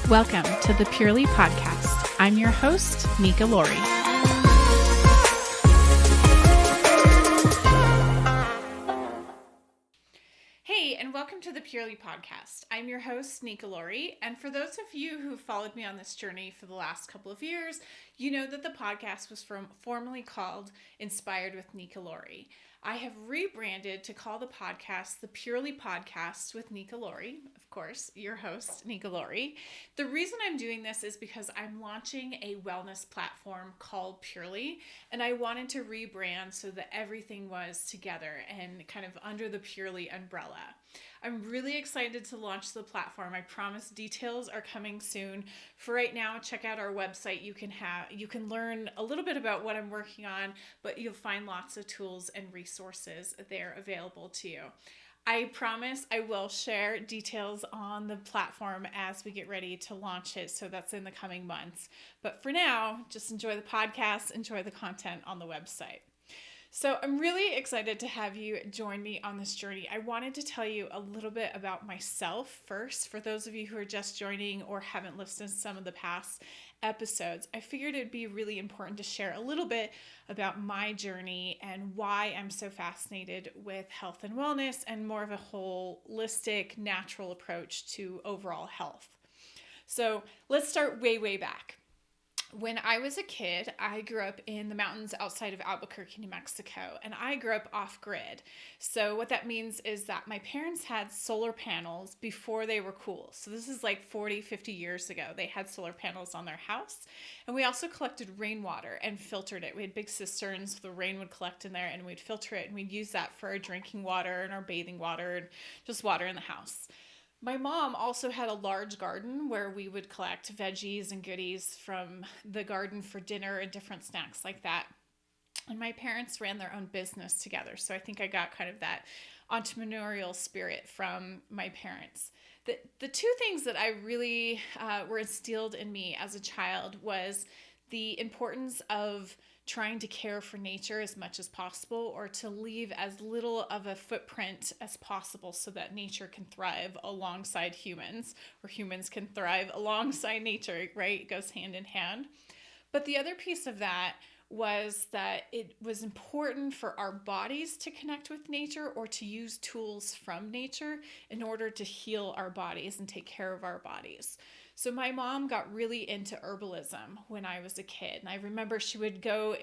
Welcome to the Puurlee Podcast. I'm your host, Nika Lawrie. Hey, and welcome to the Puurlee Podcast. I'm your host, Nika Lawrie, and for those of you who followed me on this journey for the last couple of years, you know that the podcast was formerly called Inspired with Nika Lawrie. I have rebranded to call the podcast the Puurlee Podcast with Nika Lawrie, of course, your host, Nika Lawrie. The reason I'm doing this is because I'm launching a wellness platform called Puurlee, and I wanted to rebrand so that everything was together and kind of under the Puurlee umbrella. I'm really excited to launch the platform. I promise details are coming soon. For right now, check out our website. You can learn a little bit about what I'm working on, but you'll find lots of tools and resources there available to you. I promise I will share details on the platform as we get ready to launch it, so that's in the coming months. But for now, just enjoy the podcast, enjoy the content on the website. So I'm really excited to have you join me on this journey. I wanted to tell you a little bit about myself first. For those of you who are just joining or haven't listened to some of the past episodes, I figured it'd be really important to share a little bit about my journey and why I'm so fascinated with health and wellness and more of a holistic, natural approach to overall health. So let's start way back. When I was a kid, I grew up in the mountains outside of Albuquerque, New Mexico, and I grew up off-grid. So what that means is that my parents had solar panels before they were cool. So this is like 40, 50 years ago. They had solar panels on their house, and we also collected rainwater and filtered it. We had big cisterns, the rain would collect in there, and we'd filter it, and we'd use that for our drinking water and our bathing water and just water in the house. My mom also had a large garden where we would collect veggies and goodies from the garden for dinner and different snacks like that. And my parents ran their own business together. So I think I got kind of that entrepreneurial spirit from my parents. The two things that I really were instilled in me as a child was the importance of trying to care for nature as much as possible, or to leave as little of a footprint as possible so that nature can thrive alongside humans, or humans can thrive alongside nature, right? It goes hand in hand. But the other piece of that was that it was important for our bodies to connect with nature, or to use tools from nature in order to heal our bodies and take care of our bodies. So my mom got really into herbalism when I was a kid. And I remember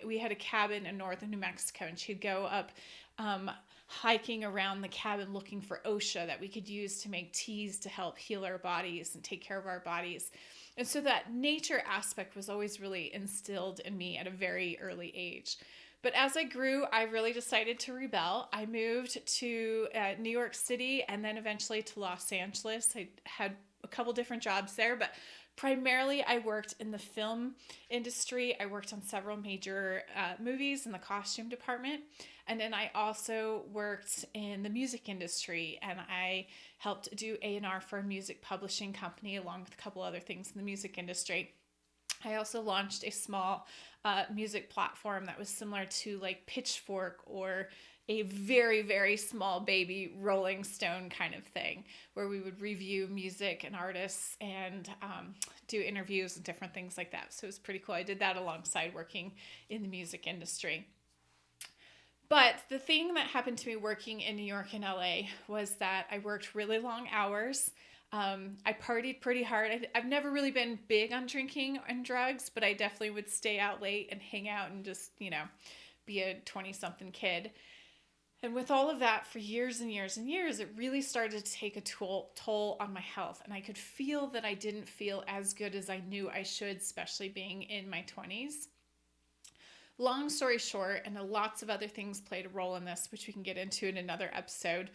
we had a cabin in northern New Mexico, and she'd go up hiking around the cabin looking for OSHA that we could use to make teas to help heal our bodies and take care of our bodies. And so that nature aspect was always really instilled in me at a very early age. But as I grew, I really decided to rebel. I moved to New York City and then eventually to Los Angeles. I had a couple different jobs there, but primarily I worked in the film industry. I worked on several major movies in the costume department. And then I also worked in the music industry, and I helped do A&R for a music publishing company along with a couple other things in the music industry. I also launched a small music platform that was similar to like Pitchfork or a very, very small baby Rolling Stone kind of thing, where we would review music and artists and do interviews and different things like that. So it was pretty cool. I did that alongside working in the music industry. But the thing that happened to me working in New York and LA was that I worked really long hours. I partied pretty hard. I've never really been big on drinking and drugs, but I definitely would stay out late and hang out and just, be a 20-something kid. And with all of that for years and years and years, it really started to take a toll on my health. And I could feel that I didn't feel as good as I knew I should, especially being in my 20s. Long story short, and lots of other things played a role in this, which we can get into in another episode,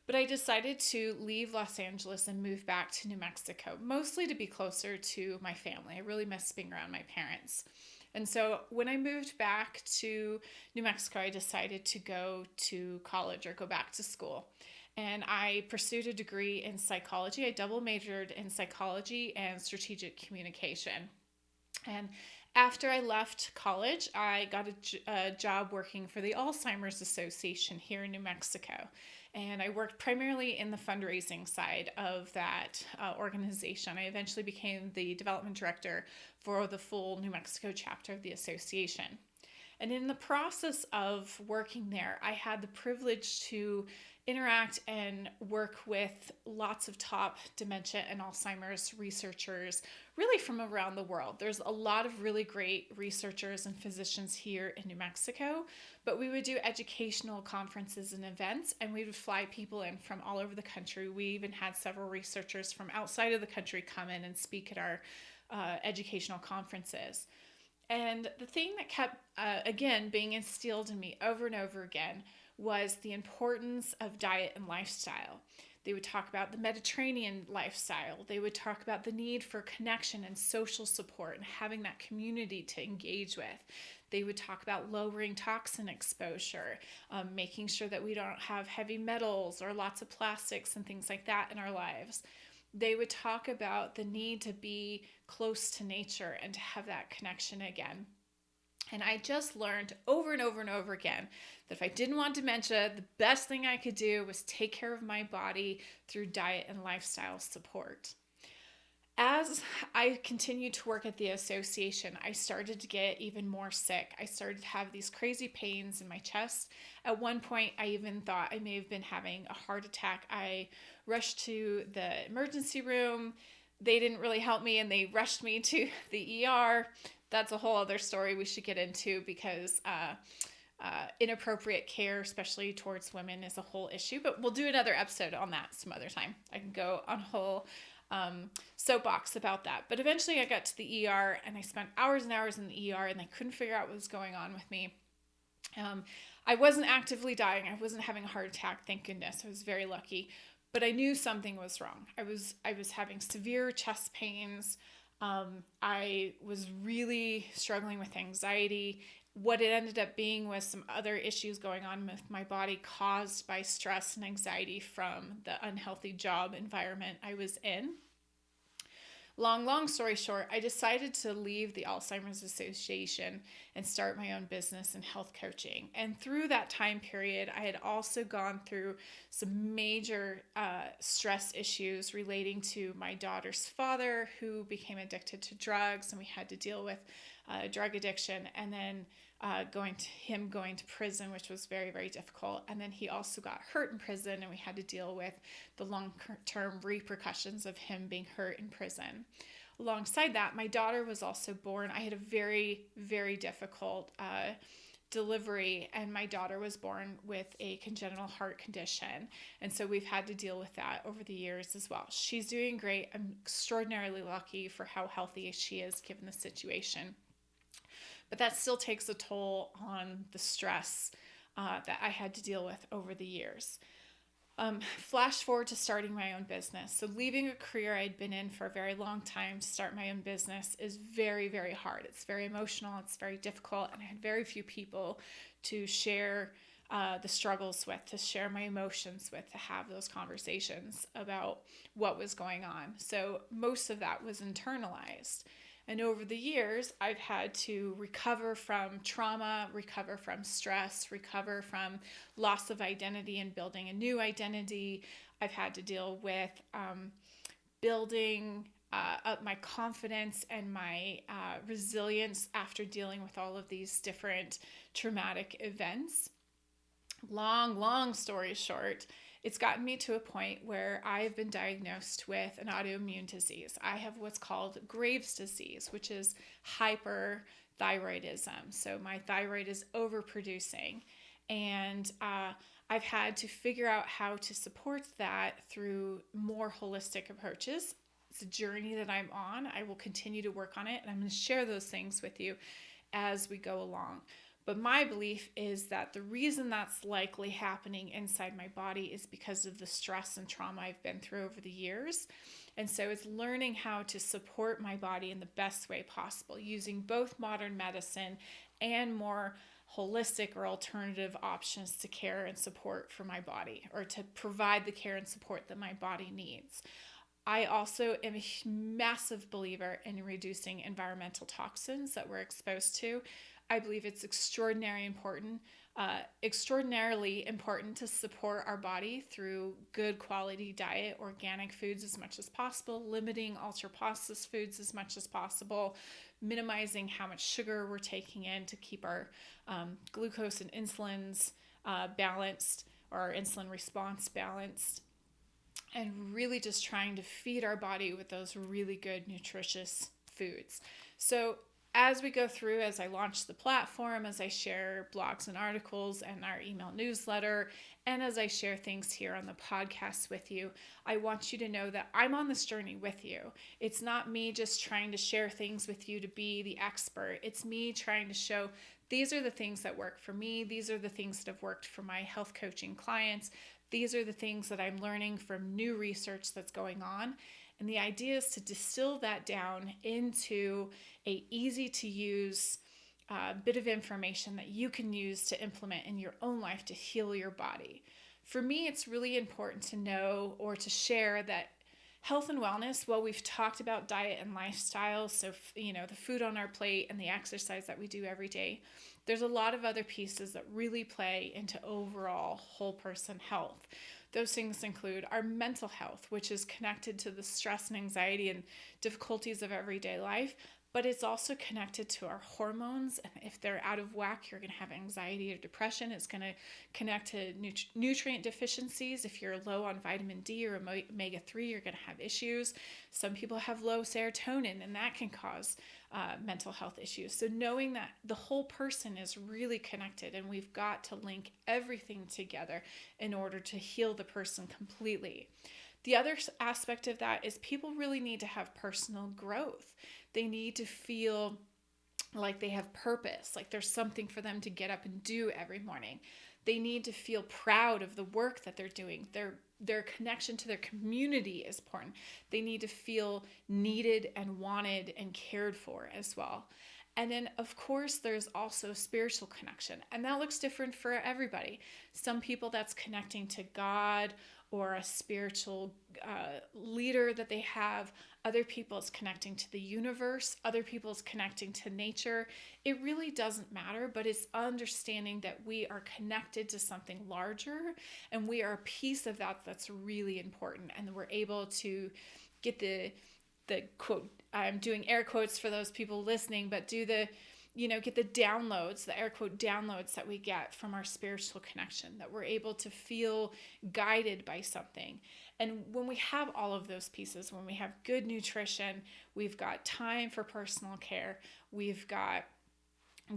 but I decided to leave Los Angeles and move back to New Mexico, mostly to be closer to my family. I really miss being around my parents. And so when I moved back to New Mexico, I decided to go to college or go back to school. And I pursued a degree in psychology. I double majored in psychology and strategic communication. And After I left college, I got a job working for the Alzheimer's Association here in New Mexico. And I worked primarily in the fundraising side of that organization. I eventually became the development director for the full New Mexico chapter of the association. And in the process of working there, I had the privilege to interact and work with lots of top dementia and Alzheimer's researchers, really from around the world. There's a lot of really great researchers and physicians here in New Mexico, but we would do educational conferences and events, and we would fly people in from all over the country. We even had several researchers from outside of the country come in and speak at our educational conferences. And the thing that kept, again, being instilled in me over and over again was the importance of diet and lifestyle. They would talk about the Mediterranean lifestyle. They would talk about the need for connection and social support and having that community to engage with. They would talk about lowering toxin exposure, making sure that we don't have heavy metals or lots of plastics and things like that in our lives. They would talk about the need to be close to nature and to have that connection again. And I just learned over and over and over again that if I didn't want dementia, the best thing I could do was take care of my body through diet and lifestyle support. As I continued to work at the association, I started to get even more sick. I started to have these crazy pains in my chest. At one point, I even thought I may have been having a heart attack. I rushed to the emergency room. They didn't really help me, and they rushed me to the ER. That's a whole other story we should get into, because inappropriate care, especially towards women, is a whole issue. But we'll do another episode on that some other time. I can go on a whole soapbox about that. But eventually I got to the ER, and I spent hours and hours in the ER, and they couldn't figure out what was going on with me. I wasn't actively dying. I wasn't having a heart attack, thank goodness. I was very lucky. But I knew something was wrong. I was having severe chest pains. I was really struggling with anxiety. What it ended up being was some other issues going on with my body caused by stress and anxiety from the unhealthy job environment I was in. Long story short, I decided to leave the Alzheimer's Association and start my own business in health coaching. And through that time period, I had also gone through some major stress issues relating to my daughter's father, who became addicted to drugs, and we had to deal with drug addiction, and then going to prison, which was very, very difficult. And then he also got hurt in prison, and we had to deal with the long-term repercussions of him being hurt in prison. Alongside that, my daughter was also born. I had a very, very difficult delivery, and my daughter was born with a congenital heart condition. And so we've had to deal with that over the years as well. She's doing great. I'm extraordinarily lucky for how healthy she is given the situation. But that still takes a toll on the stress that I had to deal with over the years. Flash forward to starting my own business. So leaving a career I'd been in for a very long time to start my own business is very, very hard. It's very emotional. It's very difficult. And I had very few people to share the struggles with, to share my emotions with, to have those conversations about what was going on. So most of that was internalized. And over the years, I've had to recover from trauma, recover from stress, recover from loss of identity and building a new identity. I've had to deal with building up my confidence and my resilience after dealing with all of these different traumatic events. Long story short, it's gotten me to a point where I've been diagnosed with an autoimmune disease. I have what's called Graves' disease, which is hyperthyroidism. So my thyroid is overproducing, and I've had to figure out how to support that through more holistic approaches. It's a journey that I'm on. I will continue to work on it, and I'm going to share those things with you as we go along. But my belief is that the reason that's likely happening inside my body is because of the stress and trauma I've been through over the years. And so it's learning how to support my body in the best way possible, using both modern medicine and more holistic or alternative options to care and support for my body, or to provide the care and support that my body needs. I also am a massive believer in reducing environmental toxins that we're exposed to. I believe it's extraordinarily important to support our body through good quality diet, organic foods as much as possible, limiting ultra processed foods as much as possible, minimizing how much sugar we're taking in to keep our glucose and insulins balanced, or our insulin response balanced, and really just trying to feed our body with those really good, nutritious foods. So as we go through, as I launch the platform, as I share blogs and articles and our email newsletter, and as I share things here on the podcast with you, I want you to know that I'm on this journey with you. It's not me just trying to share things with you to be the expert. It's me trying to show these are the things that work for me. These are the things that have worked for my health coaching clients. These are the things that I'm learning from new research that's going on. And the idea is to distill that down into a easy to use bit of information that you can use to implement in your own life to heal your body. For me, it's really important to know or to share that health and wellness, well, we've talked about diet and lifestyle, so the food on our plate and the exercise that we do every day. There's a lot of other pieces that really play into overall whole person health. Those things include our mental health, which is connected to the stress and anxiety and difficulties of everyday life, but it's also connected to our hormones. And if they're out of whack, you're going to have anxiety or depression. It's going to connect to nutrient deficiencies. If you're low on vitamin D or omega-3, you're going to have issues. Some people have low serotonin, and that can cause mental health issues. So knowing that the whole person is really connected, and we've got to link everything together in order to heal the person completely. The other aspect of that is people really need to have personal growth. They need to feel like they have purpose, like there's something for them to get up and do every morning. They need to feel proud of the work that they're doing. Their connection to their community is important. They need to feel needed and wanted and cared for as well. And then, of course, there's also spiritual connection, and that looks different for everybody. Some people, that's connecting to God or a spiritual leader that they have. Other people, it's connecting to the universe. Other people, it's connecting to nature. It really doesn't matter, but it's understanding that we are connected to something larger, and we are a piece of that that's really important, and we're able to get the quote, I'm doing air quotes for those people listening, but get the downloads, the air quote downloads that we get from our spiritual connection, that we're able to feel guided by something. And when we have all of those pieces, when we have good nutrition, we've got time for personal care, we've got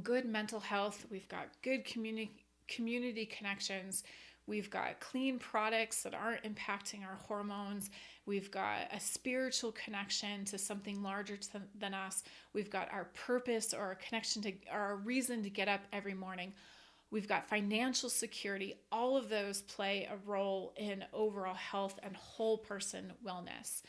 good mental health, we've got good community connections, we've got clean products that aren't impacting our hormones. We've got a spiritual connection to something larger than us. We've got our purpose or a connection to our reason to get up every morning. We've got financial security. All of those play a role in overall health and whole person wellness.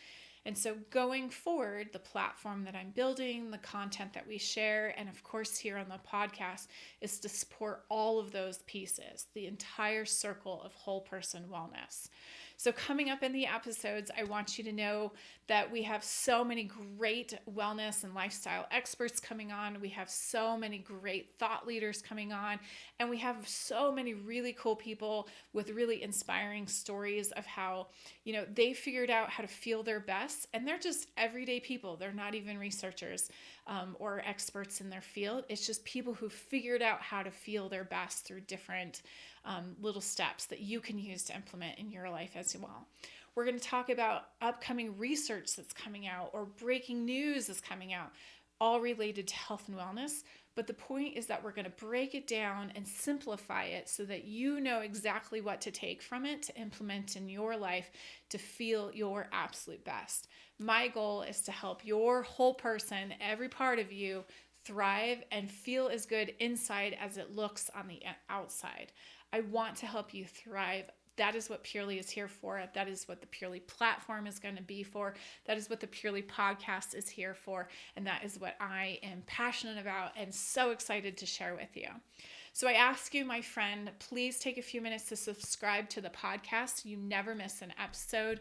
And so going forward, the platform that I'm building, the content that we share, and of course here on the podcast, is to support all of those pieces, the entire circle of whole person wellness. So coming up in the episodes, I want you to know that we have so many great wellness and lifestyle experts coming on. We have so many great thought leaders coming on, and we have so many really cool people with really inspiring stories of how, they figured out how to feel their best, and they're just everyday people. They're not even researchers or experts in their field. It's just people who figured out how to feel their best through different little steps that you can use to implement in your life as well. We're going to talk about upcoming research that's coming out or breaking news that's coming out, all related to health and wellness. But the point is that we're going to break it down and simplify it so that you know exactly what to take from it to implement in your life to feel your absolute best. My goal is to help your whole person, every part of you, thrive and feel as good inside as it looks on the outside. I want to help you thrive. That is what Puurlee is here for. That is what the Puurlee platform is going to be for. That is what the Puurlee podcast is here for. And that is what I am passionate about and so excited to share with you. So I ask you, my friend, please take a few minutes to subscribe to the podcast so you never miss an episode.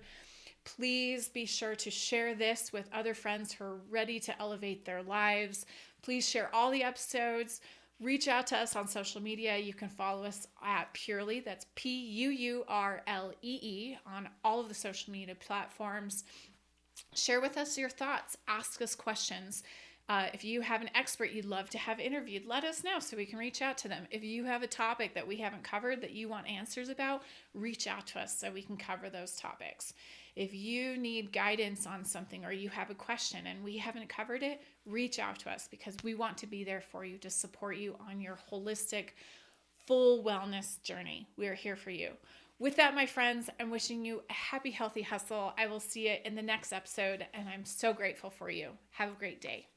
Please be sure to share this with other friends who are ready to elevate their lives. Please share all the episodes. Reach out to us on social media. You can follow us at Puurlee, that's Puurlee, on all of the social media platforms. Share with us your thoughts. Ask us questions. If you have an expert you'd love to have interviewed, let us know so we can reach out to them. If you have a topic that we haven't covered that you want answers about, reach out to us so we can cover those topics. If you need guidance on something or you have a question and we haven't covered it, reach out to us because we want to be there for you to support you on your holistic, full wellness journey. We are here for you. With that, my friends, I'm wishing you a happy, healthy hustle. I will see you in the next episode, and I'm so grateful for you. Have a great day.